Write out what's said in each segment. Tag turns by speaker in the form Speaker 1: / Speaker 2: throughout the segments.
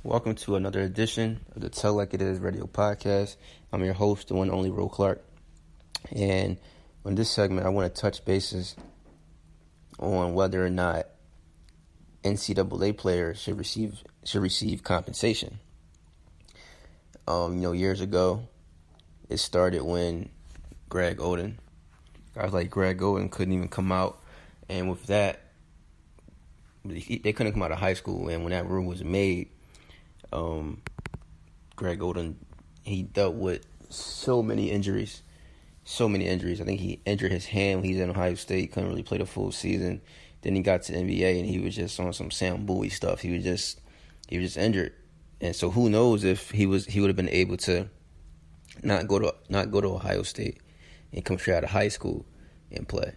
Speaker 1: Welcome to another edition of the Tell Like It Is radio podcast. I'm your host, the one and only Ro Clark. And on this segment, I want to touch bases on whether or not NCAA players should receive compensation. Years ago, it started when guys like Greg Oden couldn't even come out. And with that, they couldn't come out of high school. And when that rule was made, Greg Oden, he dealt with so many injuries. I think he injured his hand when he was in Ohio State, couldn't really play the full season. Then he got to the NBA and he was just on some Sam Bowie stuff. He was just injured. And so who knows if he would have been able to not go to Ohio State and come straight out of high school and play.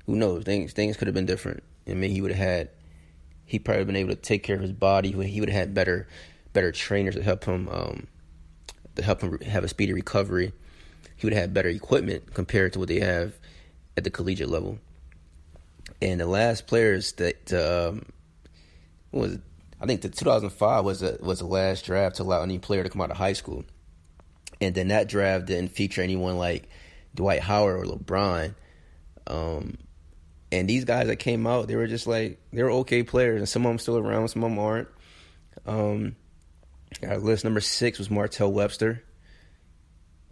Speaker 1: Who knows? Things could have been different. I mean, he probably been able to take care of his body. He would have had better trainers to help him have a speedy recovery. He would have had better equipment compared to what they have at the collegiate level. And the last players that I think the 2005 was the last draft to allow any player to come out of high school. And then that draft didn't feature anyone like Dwight Howard or LeBron. And these guys that came out, they were okay players, and some of them still around, some of them aren't. Our list number 6 was Martell Webster.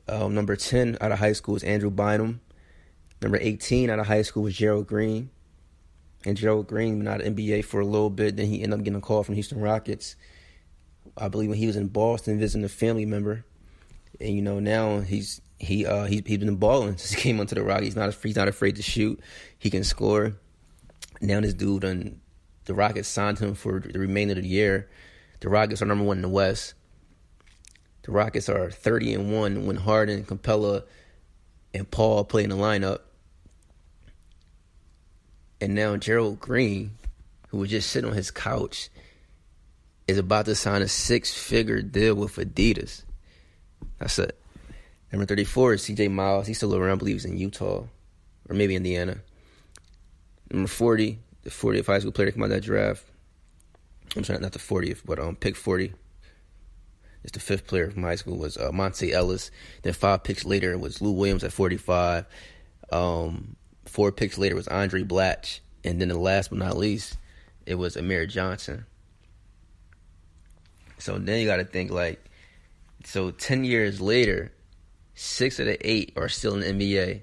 Speaker 1: Number 10 out of high school was Andrew Bynum. Number 18 out of high school was Gerald Green. And Gerald Green went out of NBA for a little bit. Then he ended up getting a call from Houston Rockets. I believe when he was in Boston visiting a family member. And now he's been balling since he came onto the Rockets. He's not afraid to shoot. He can score. Now this dude, the Rockets signed him for the remainder of the year. The Rockets are number 1 in the West. The Rockets are 30-1 when Harden, Capella, and Paul play in the lineup. And now Gerald Green, who was just sitting on his couch, is about to sign a 6-figure deal with Adidas. That's it. Number 34 is C.J. Miles. He's still around. I believe he's in Utah or maybe Indiana. Number 40, the 40th high school player to come out of that draft. I'm sorry, not the 40th, but pick 40. It's the 5th player from high school was Monte Ellis. Then 5 picks later was Lou Williams at 45. 4 picks later was Andre Blatch. And then the last but not least, it was Amir Johnson. So then you got to think 10 years later, 6 of the 8 are still in the NBA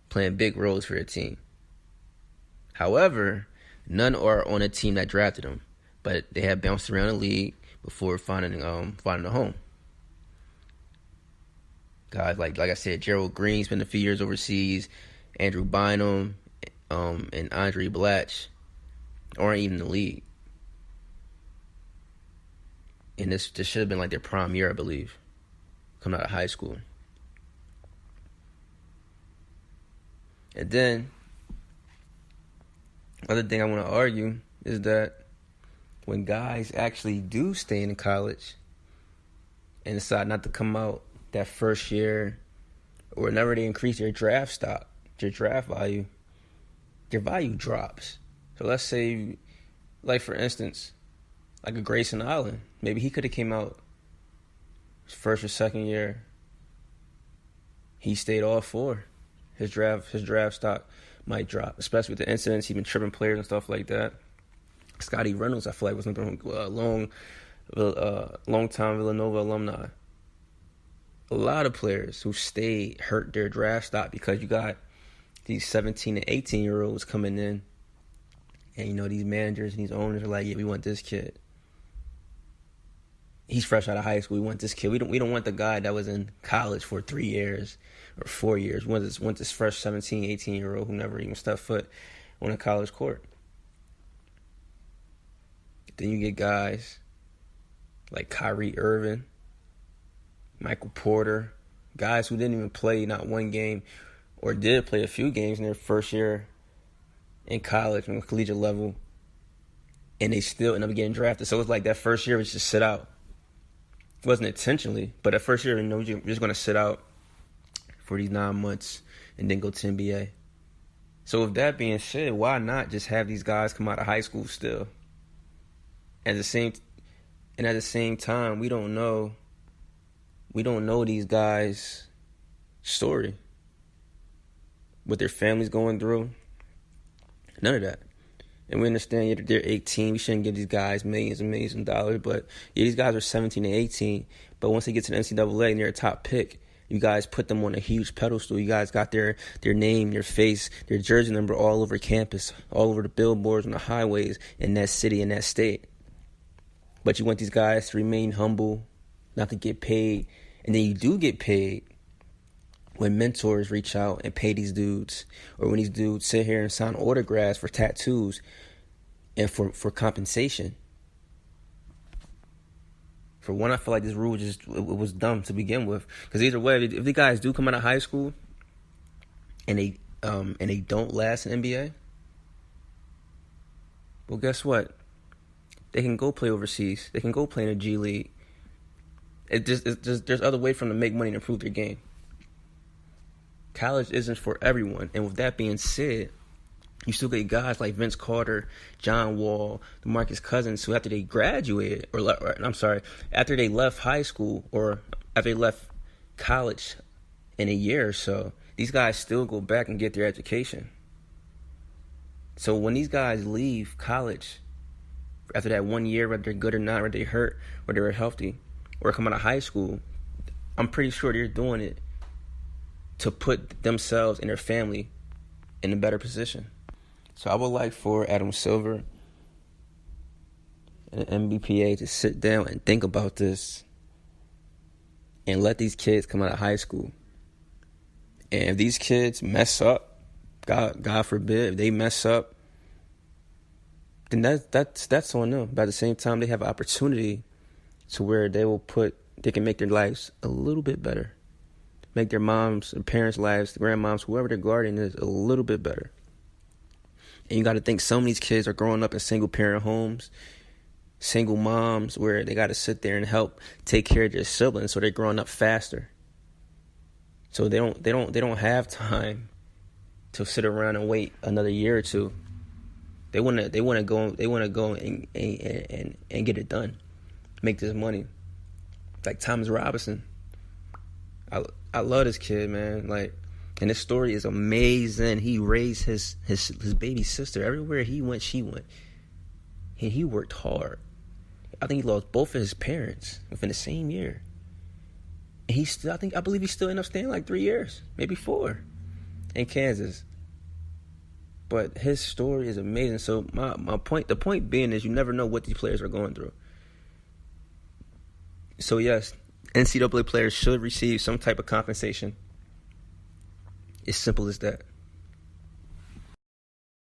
Speaker 1: playing big roles for their team. However, none are on a team that drafted them, but they have bounced around the league before finding a home. Guys like I said, Gerald Green spent a few years overseas. Andrew Bynum and Andre Blatch aren't even in the league. And this should have been their prime year, I believe, coming out of high school. And then, other thing I want to argue is that when guys actually do stay in college and decide not to come out that first year, or whenever they increase their draft stock, their draft value, their value drops. So let's say, for instance, a Grayson Allen, maybe he could have came out his first or second year. He stayed all 4. His draft stock might drop, especially with the incidents. He's been tripping players and stuff like that. Scotty Reynolds, I feel like, was a long-time Villanova alumni. A lot of players who stayed hurt their draft stock because you got these 17 and 18-year-olds coming in, and these managers and these owners are like, yeah, we want this kid. He's fresh out of high school. We want this kid. We don't want the guy that was in college for 3 years or 4 years. We want this fresh 17, 18-year-old who never even stepped foot on a college court. Then you get guys like Kyrie Irving, Michael Porter, guys who didn't even play not one game or did play a few games in their first year in college on the collegiate level, and they still end up getting drafted. So it's like that first year was just sit out. It wasn't intentionally, but that first year, you're just going to sit out for these 9 months and then go to NBA. So with that being said, why not just have these guys come out of high school still? At the same And at the same time, we don't know these guys' story, what their family's going through. None of that. And we understand they're 18. We shouldn't give these guys millions and millions of dollars. But yeah, these guys are 17 and 18. But once they get to the NCAA and they're a top pick, you guys put them on a huge pedestal. You guys got their name, their face, their jersey number all over campus, all over the billboards on the highways in that city, in that state. But you want these guys to remain humble, not to get paid. And then you do get paid when mentors reach out and pay these dudes, or when these dudes sit here and sign autographs for tattoos and for compensation. For one, I feel like this rule it was dumb to begin with. Because either way, if the guys do come out of high school and they don't last in NBA, well, guess what? They can go play overseas. They can go play in a G League. There's other ways for them to make money and improve their game. College isn't for everyone. And with that being said, you still get guys like Vince Carter, John Wall, DeMarcus Cousins, who after they graduated, after they left high school or after they left college in a year or so, these guys still go back and get their education. So when these guys leave college, after that 1 year, whether they're good or not, whether they're hurt, whether they're healthy, or come out of high school, I'm pretty sure they're doing it to put themselves and their family in a better position. So I would like for Adam Silver and the NBPA to sit down and think about this and let these kids come out of high school. And if these kids mess up, God forbid, if they mess up, then that's on them. But at the same time, they have an opportunity to where they can make their lives a little bit better. Make their moms, their parents' lives, the grandmoms, whoever their guardian is, a little bit better. And you got to think some of these kids are growing up in single-parent homes, single moms, where they got to sit there and help take care of their siblings, so they're growing up faster. So they don't have time to sit around and wait another year or two. They want to go and get it done, make this money. Like Thomas Robinson. I love this kid, man. Like, and this story is amazing. He raised his baby sister. Everywhere he went, she went. And he worked hard. I think he lost both of his parents within the same year. And I believe he still ended up staying like 3 years, maybe 4, in Kansas. But his story is amazing. So the point being is you never know what these players are going through. So yes, NCAA players should receive some type of compensation. It's simple as that.